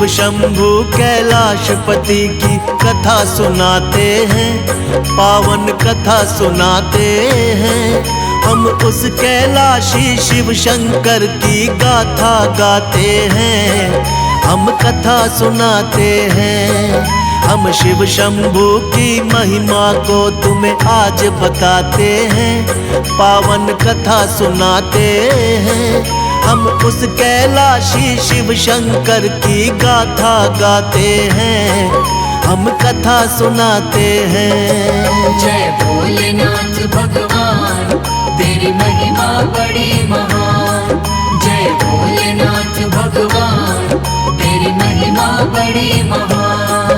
शिव शंभु कैलाशपति की कथा सुनाते हैं, पावन कथा सुनाते हैं। हम उस कैलाशी शिव शंकर की गाथा गाते हैं, हम कथा सुनाते हैं। हम शिव शंभु की महिमा को तुम्हें आज बताते हैं, पावन कथा सुनाते हैं। हम उस कैलाशी शिव शंकर की गाथा गाते हैं, हम कथा सुनाते हैं। जय भोलेनाथ भगवान, तेरी महिमा बड़ी महान। जय भोलेनाथ भगवान, तेरी महिमा बड़ी महान।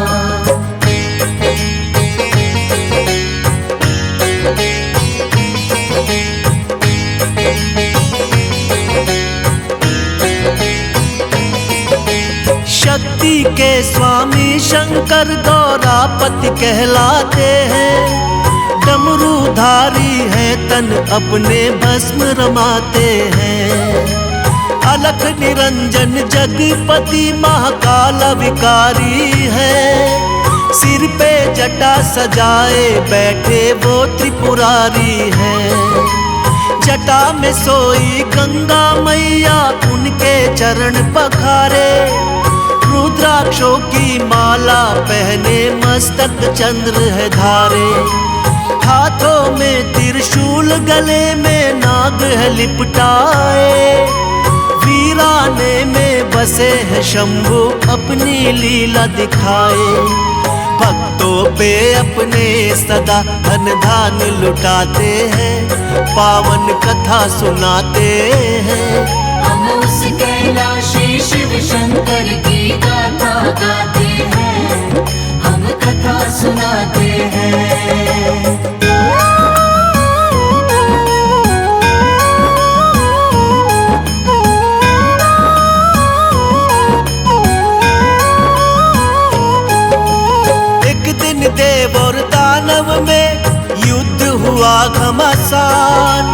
शक्ति के स्वामी शंकर गौरापति कहलाते हैं। डमरूधारी है तन अपने भस्म रमाते हैं। अलख निरंजन जगपति महाकाल विकारी है। सिर पे जटा सजाए बैठे वो त्रिपुरारी है। जटा में सोई गंगा मैया उनके चरण पखारे। रुद्राक्षों की माला पहने मस्तक चंद्र है धारे। हाथों में त्रिशूल गले में नाग है लिपटाए। वीराने में बसे है शंभु अपनी लीला दिखाए। भक्तों पे अपने सदा धन धान लुटाते हैं, पावन कथा सुनाते हैं। हम उस कैलाशी शिव शंकर की गाथा गाते हैं, हम कथा सुनाते हैं। एक दिन देव और दानव में युद्ध हुआ घमासान।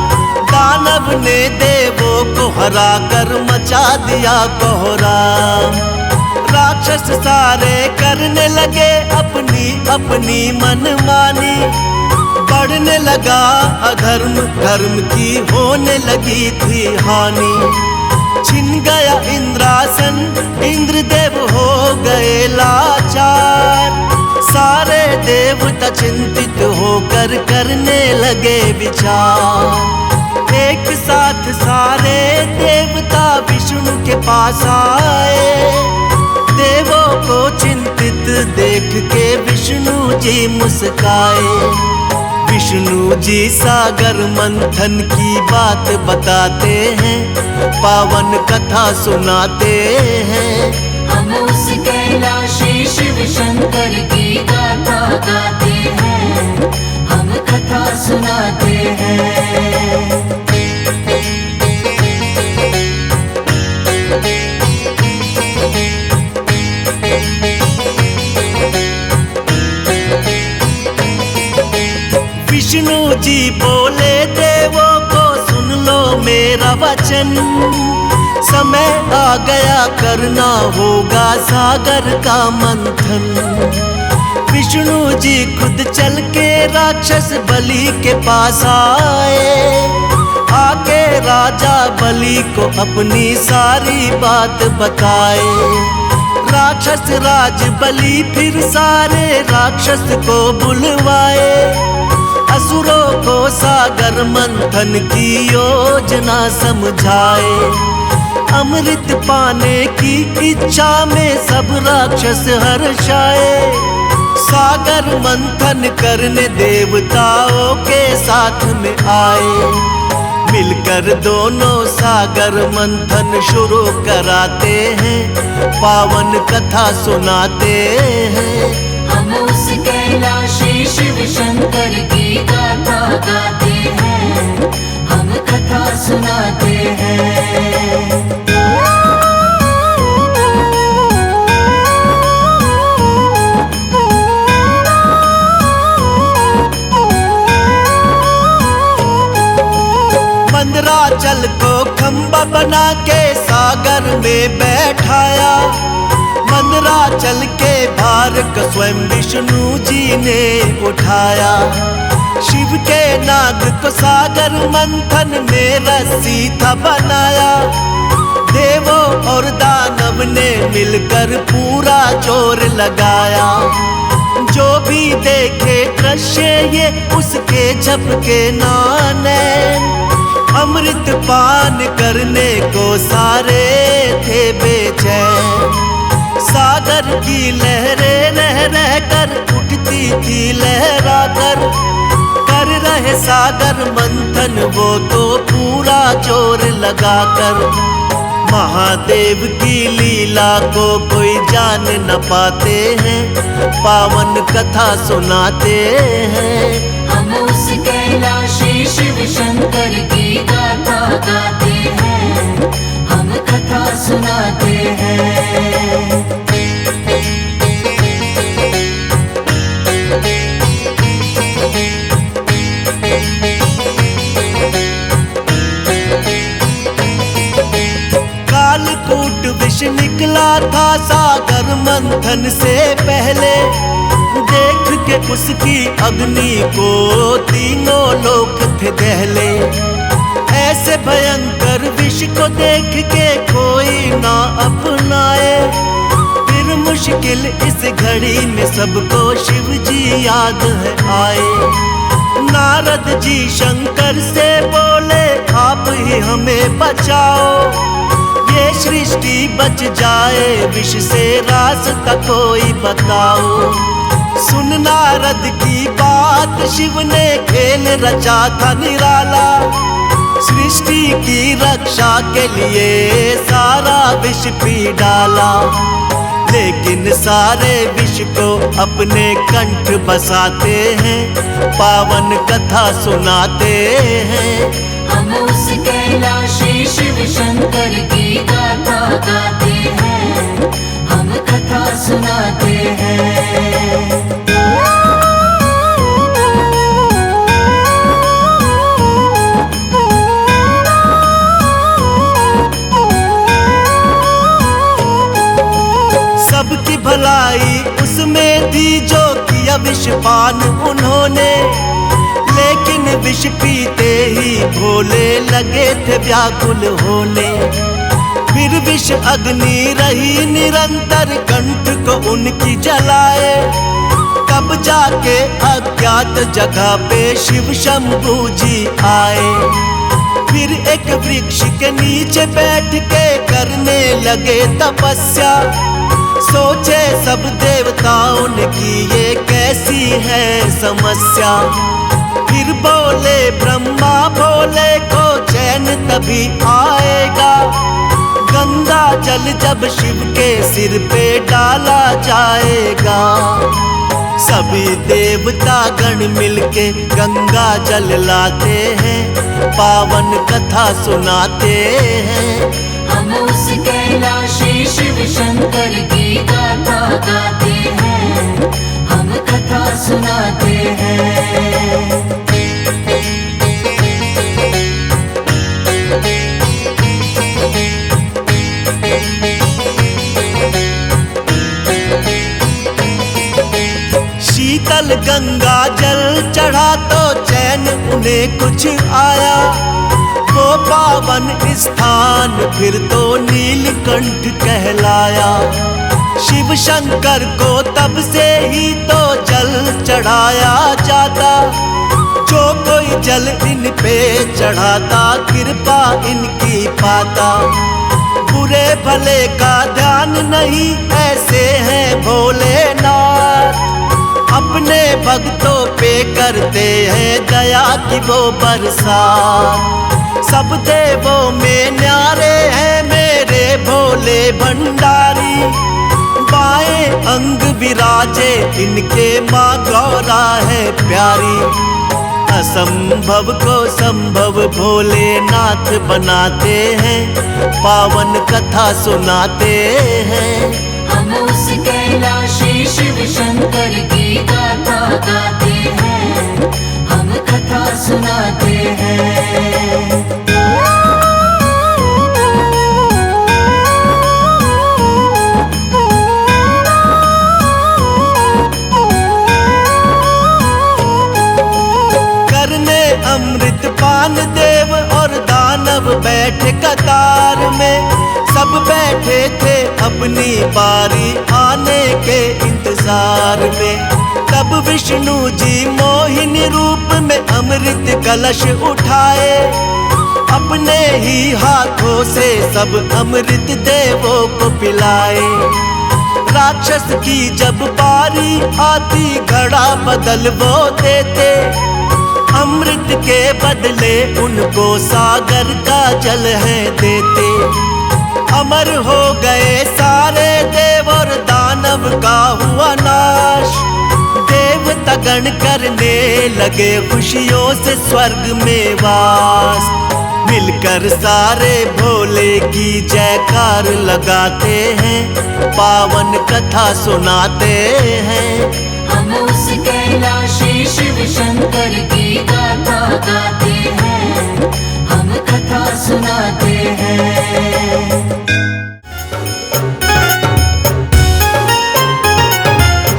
दानव ने देवों को हरा कर मचा दिया कोहराम। राक्षस सारे करने लगे अपनी अपनी मनमानी। बढ़ने लगा अधर्म, धर्म की होने लगी थी हानि। छिन गया इंद्रासन, इंद्रदेव हो गए लाचार। सारे देवता चिंतित होकर करने लगे विचार। एक साथ सारे देवता विष्णु के पास आए। देवों को चिंतित देख के विष्णु जी मुस्काए। विष्णु जी सागर मंथन की बात बताते हैं, पावन कथा सुनाते हैं। हम उस कैलाशी शिव शंकर की गाथा गाते हैं, हम कथा सुनाते हैं। विष्णु जी बोले देवों को सुन लो मेरा वचन। समय आ गया करना होगा सागर का मंथन। विष्णु जी खुद चल के राक्षस बलि के पास आए। आके राजा बलि को अपनी सारी बात बताए। राक्षस राज बलि फिर सारे राक्षस को बुलवाए। असुरों को सागर मंथन की योजना समझाए। अमृत पाने की इच्छा में सब राक्षस हर्षाए। सागर मंथन करने देवताओं के साथ में आए। मिलकर दोनों सागर मंथन शुरू कराते हैं, पावन कथा सुनाते हैं। हम उस कैलाशी शिव शंकर की गाथा गाते हैं, हम कथा सुनाते हैं। मंदराचल को खंबा बना के सागर में बैठाया। इंद्राचल के भार को स्वयं विष्णु जी ने उठाया। शिव के नाग को सागर मंथन में रस्सी था बनाया। देवों और दानव ने मिलकर पूरा जोर लगाया। जो भी देखे दृश्य ये उसके झपके नाने, अमृत पान करने को सारे थे बेचैन। सागर की लहरें रह रह कर उठती थी लहरा कर रहे सागर मंथन वो तो पूरा जोर लगाकर। महादेव की लीला को कोई जान न पाते हैं, पावन कथा सुनाते हैं। हम उस कैलाशी शिव शंकर की गाथा गाते हैं, हम कथा सुनाते हैं। कालकूट विष निकला था सागर मंथन से पहले। देख के उसकी अग्नि को तीनों लोक थे दहले। ऐसे भयंकर विष को देख के कोई ना अपनाए। फिर मुश्किल इस घड़ी में सबको शिव जी याद है आए। नारद जी शंकर से बोले आप ही हमें बचाओ। ये सृष्टि बच जाए विष से रास्ता कोई बताओ। सुन नारद की बात शिव ने खेल रचा था निराला। सृष्टि की रक्षा के लिए सारा विष पी डाला। लेकिन सारे विष को अपने कंठ बसाते हैं, पावन कथा सुनाते हैं। हम उस कैलाशी शिव शंकर की गाथा गाते हैं, हम कथा सुनाते हैं। सबकी भलाई उसमें थी जो किया विषपान उन्होंने। लेकिन विष पीते ही भोले लगे थे व्याकुल होने। फिर विष अग्नि रही निरंतर कंठ को उनकी जलाए। तब जाके अज्ञात जगह पे शिव शंभू जी आए। फिर एक वृक्ष के नीचे बैठ के करने लगे तपस्या। सोचे सब देवताओं ने कि ये कैसी है समस्या। फिर बोले ब्रह्मा भोले को चैन तभी आएगा। गंगा जल जब शिव के सिर पे डाला जाएगा। सभी देवता गण मिलके गंगा जल लाते हैं, पावन कथा सुनाते हैं। हम उस कैलाशी शिव शंकर की गाथा गाते हैं, हम कथा सुनाते हैं। शीतल गंगा जल चढ़ा तो चैन उन्हें कुछ आया। वो पावन स्थान फिर तो नीलकंठ कहलाया। शिव शंकर को तब से ही तो जल चढ़ाया जाता। जो कोई जल इन पे चढ़ाता कृपा इनकी पाता। बुरे भले का ध्यान नहीं ऐसे हैं भोलेनाथ। अपने भक्तों पे करते हैं दया की वो बरसात। सब देवों में न्यारे हैं मेरे भोले भंडारी। बाएं अंग विराजे इनके माँ गौरा है प्यारी। असंभव को संभव भोलेनाथ बनाते हैं, पावन कथा सुनाते हैं। हम उस कैलाशी शिव शंकर की गाथा गाते हैं, हम कथा सुनाते हैं। भगवान देव और दानव बैठे कतार में, सब बैठे थे अपनी बारी आने के इंतजार में। तब विष्णु जी मोहिनी रूप में अमृत कलश उठाए, अपने ही हाथों से सब अमृत देवों को पिलाए। राक्षस की जब बारी आती घड़ा बदल वो देते, अमृत के बदले उनको सागर का जल है देते। अमर हो गए सारे देव और दानव का हुआ नाश, देवता गण करने लगे खुशियों से स्वर्ग में वास। मिलकर सारे भोले की जयकार लगाते हैं, पावन कथा सुनाते हैं। हम उस कैलाशी शिव शंकर की गाथा गाते हैं, हम कथा सुनाते हैं।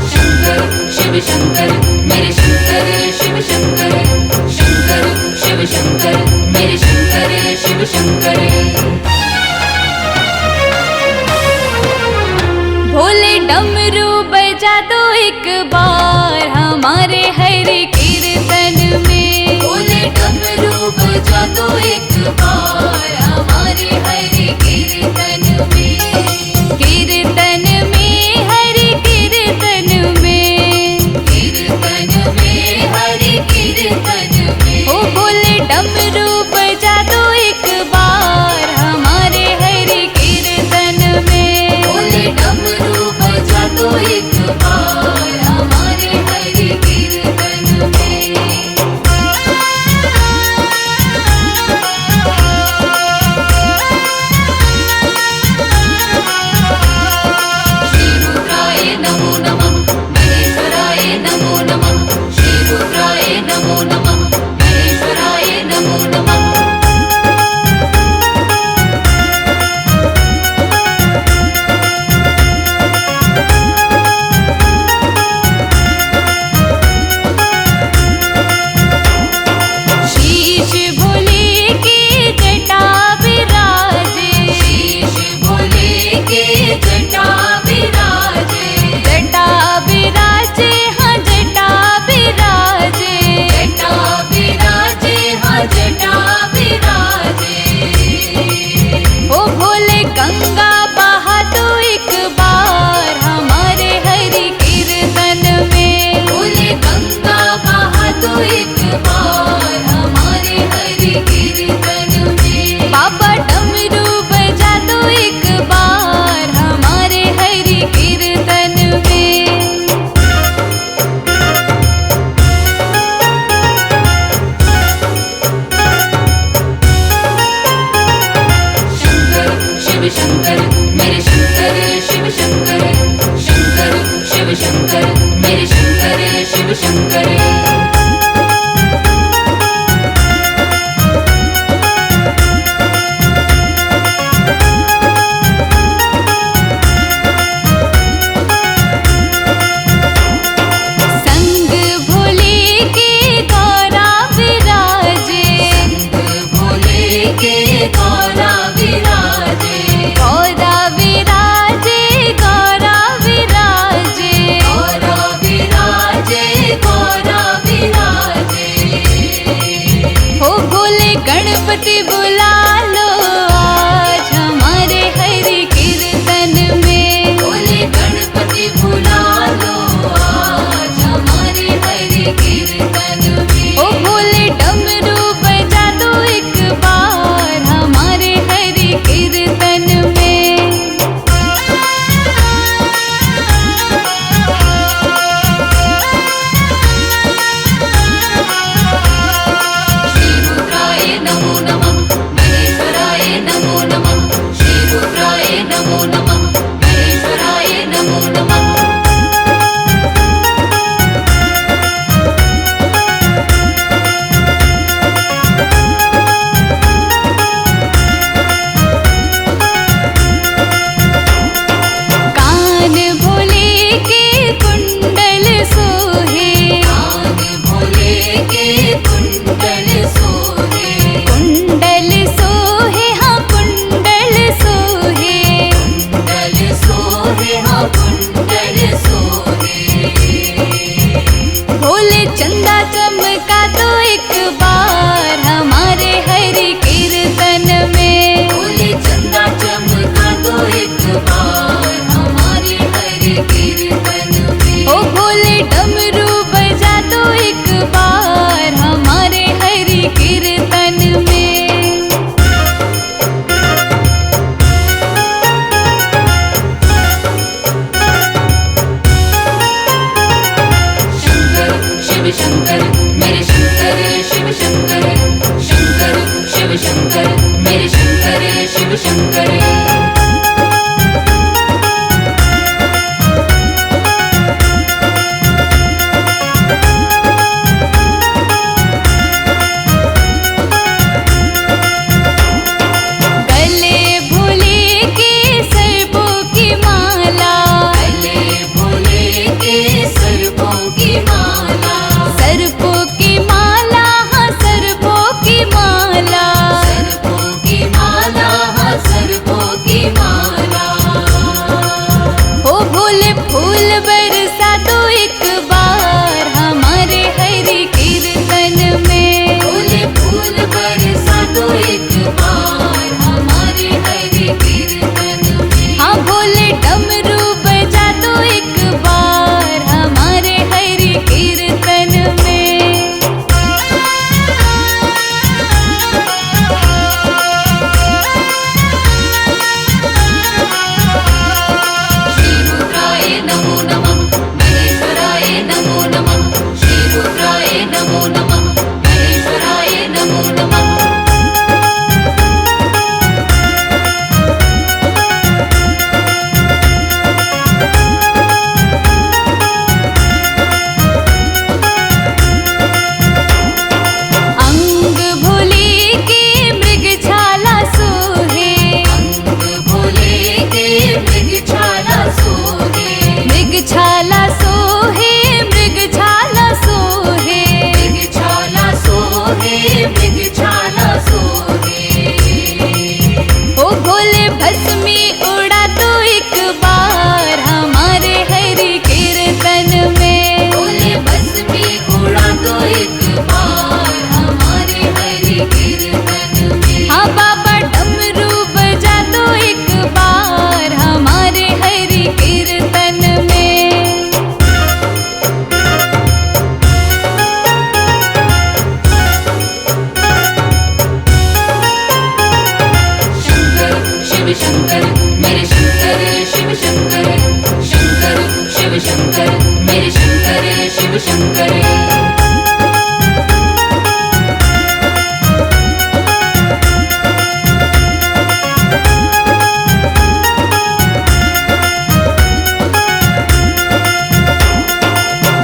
शंकर शिव शंकर मेरे शंकर शिव शंकर, शंकर शिव शंकर मेरे शंकर शिव शंकर। भोले डमरू बजा दो एक बार हमारे हरि कीर्तन में। भोले डमरू बजा दो एक बार हमारे हरि कीर्तन में। कीर्तन में हरि कीर्तन में, कीर्तन में हरि कीर्तन में। ओ भोले डमरू बजा दो एक बार हमारे हरि कीर्तन में। भोले डमरू बजा दो एक बार हमारे हरि कीर्तन में। श्री रुद्राय नमो नमः, महेश्वराय नमो नमः। श्री रुद्राय नमो नमः, महेश्वराय नमो नमः। शीश भोले के जटा विराजे, शीश भोले के जटा विराजे। जटा विराजे हाँ जटा विराजे। जटा विराजे हाँ जटा विराजे। ओ भोले गंगा बहा दो एक बार हमारे हरि कीर्तन में। भोले गंगा बहा दो एक बार हमारे हरि कीर्तन में। बाबा डमरू बजा दो एक बार हमारे हरि कीर्तन में। शंकर शिव शंकर मेरे शंकर शिव शंकर, शंकर शिव शंकर मेरे शंकर शिव शंकर। संग भोले के गौरा विराजे। भोले के गौरा विराजे। गौरा विराजे गौरा विराजे। गौरा विराजे गौरा शिव शंकर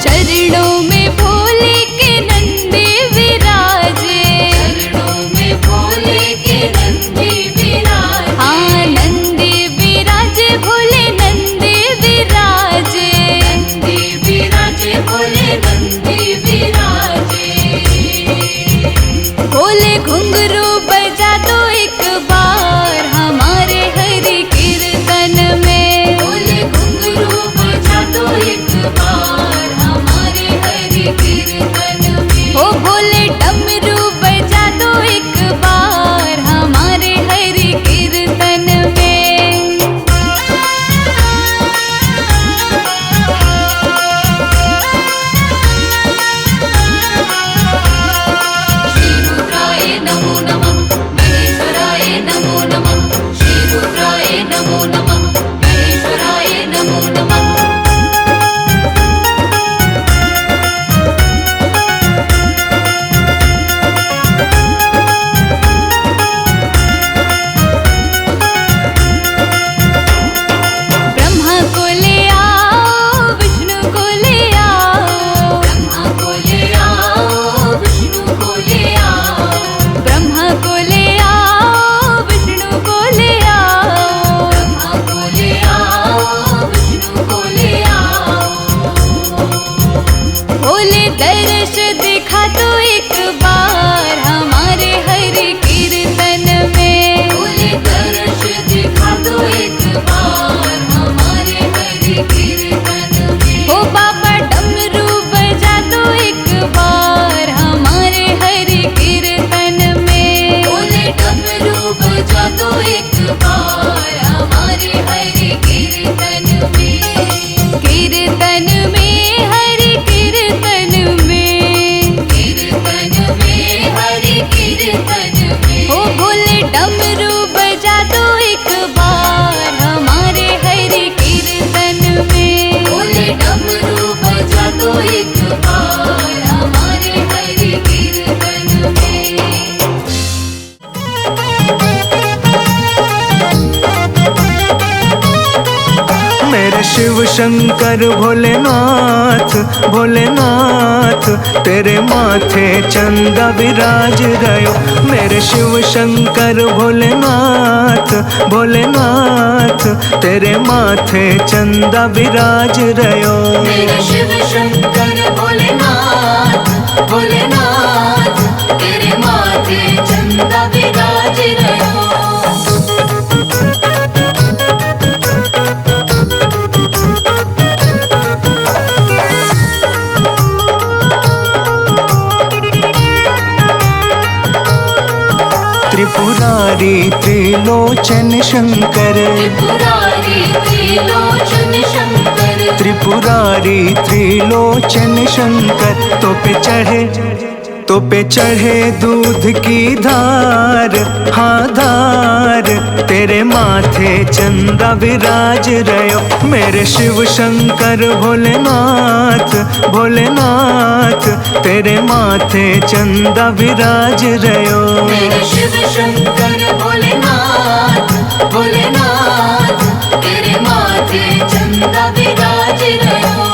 चरणों में भोले के नंदी विराजे, चरणों में भोले के नंदी विराजे हाँ नंदी विराजे भोले नंदी विराजे, नंदी विराजे भोले नंदी विराजे भोले घुंघरू बजा दो एक बार हमारे हरि कीर्तन में, भोले घुंघरू बजा दो एक बार हमारे हरि कीर्तन में ओ भोले डमरू बजा दो एक बार हमारे हरि कीर्तन में। श्री रुद्राय नमो नमः महेश्वराय नमो नमः श्री रुद्राय नमो नमः महेश्वराय नमो नमः ब्रह्मा को ले आओ विष्णु को ले आओ, ब्रह्मा को ले आओ विष्णु को ले आओ ब्रह्मा को ले आओ विष्णु को ले आओ, ब्रह्मा को ले आओ विष्णु को ले आओ भोले दर्श दिखा दो एक बार हमारे हरि कीर्तन में, भोले दर्श दिखा दो एक बार हमारे हरि कीर्तन में ओ बाबा डमरू बजा दो एक बार हमारे हरि कीर्तन में, भोले डमरू बजा दो एक बार हमारे हरि कीर्तन में कीर्तन में हरि कीर्तन में, कीर्तन में हरि कीर्तन में ओ भोले डमरू बजा दो एक बार हमारे हरि कीर्तन में, भोले डमरू बजा दो एक बार हमारे हरि कीर्तन में मेरे शिव शंकर भोलेनाथ भोलेनाथ तेरे माथे चंदा विराज रयो, मेरे शिव शंकर भोलेनाथ भोलेनाथ तेरे माथे चंदा विराज रयो। मेरे शिव शंकर भोलेनाथ भोलेनाथ तेरे माथे चंदा विराज रहो त्रिपुरारी त्रिलोचन शंकर, त्रिपुरारी त्रिलोचन शंकर त्रिपुरारी त्रिलोचन शंकर तो पे चढ़े दूध की धार, हाँ धार तेरे माथे चंदा विराज रयो, मेरे शिव शंकर भोलेनाथ भोलेनाथ तेरे माथे चंदा विराज रयो। मेरे शिव शंकर भोलेनाथ भोलेनाथ तेरे माथे चंदा विराज रहो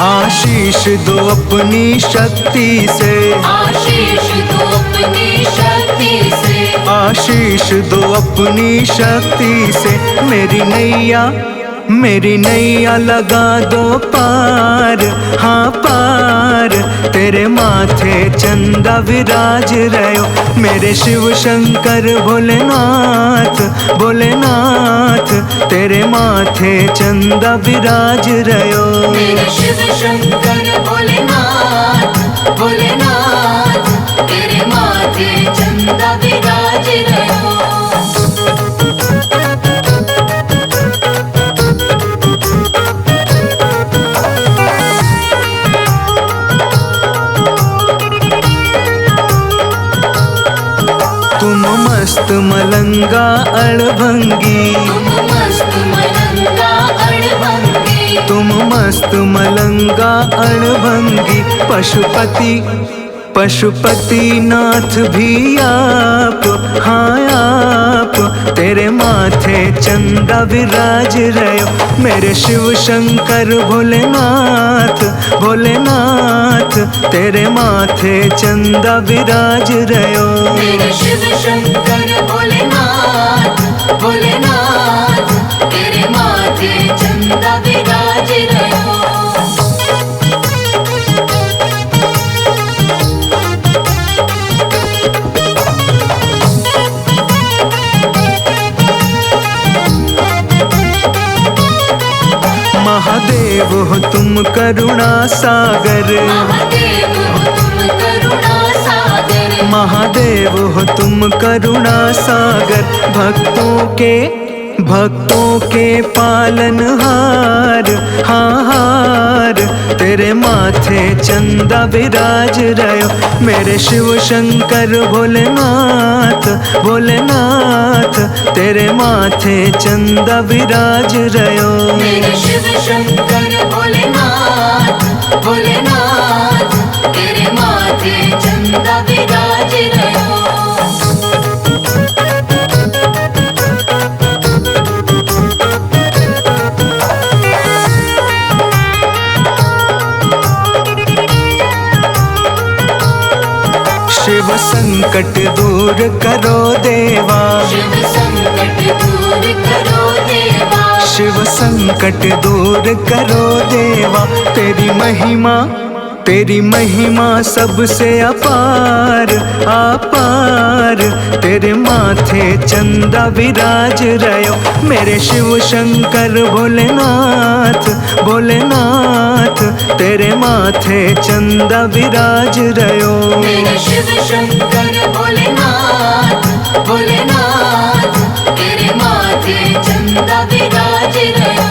आशीष दो अपनी शक्ति से, आशीष दो अपनी शक्ति से, आशीष दो अपनी शक्ति से मेरी नैया लगा दो पार, हाँ पार तेरे माथे चंदा विराज रयो, मेरे शिव शंकर भोलेनाथ भोलेनाथ तेरे माथे चंदा विराज रयो। मेरे शिव शंकर भोलेनाथ भोलेनाथ तेरे माथे चंदा विराज रहो मस्त मलंगा अड़भंगी, तुम मस्त मलंगा अड़भंगी, तुम मस्त मलंगा अड़भंगी। पशुपति पशुपति नाथ भी आप, हाँ आप, तेरे माथे चंदा विराज रयो। मेरे शिव शंकर भोलेनाथ, भोलेनाथ, तेरे माथे चंदा विराज रयो। मेरे शिव शंकर भोलेनाथ, भोलेनाथ, तेरे माथे चंदा विराज रयो। महादेव हो तुम करुणा सागर, महादेव हो तुम करुणा सागर, महादेव हो तुम करुणा सागर। भक्तों के पालनहार, हाँ हार, तेरे माथे चंदा विराज रयो। मेरे शिव शंकर भोलेनाथ, भोलेनाथ, तेरे माथे चंदा विराज रयो। मेरे शिव शंकर भोलेनाथ, भोलेनाथ, तेरे माथे चंदा विराज रयो। शिव संकट दूर करो देवा, शिव संकट दूर करो देवा, शिव संकट दूर करो देवा। तेरी महिमा सबसे अपार, अपार, तेरे माथे चंदा विराज रयो। मेरे शिव शंकर भोलेनाथ, भोलेनाथ, तेरे माथे चंदा विराज रयो। मेरे शिव शंकर भोलेनाथ, भोलेनाथ, तेरे माथे चंदा विराज रयो।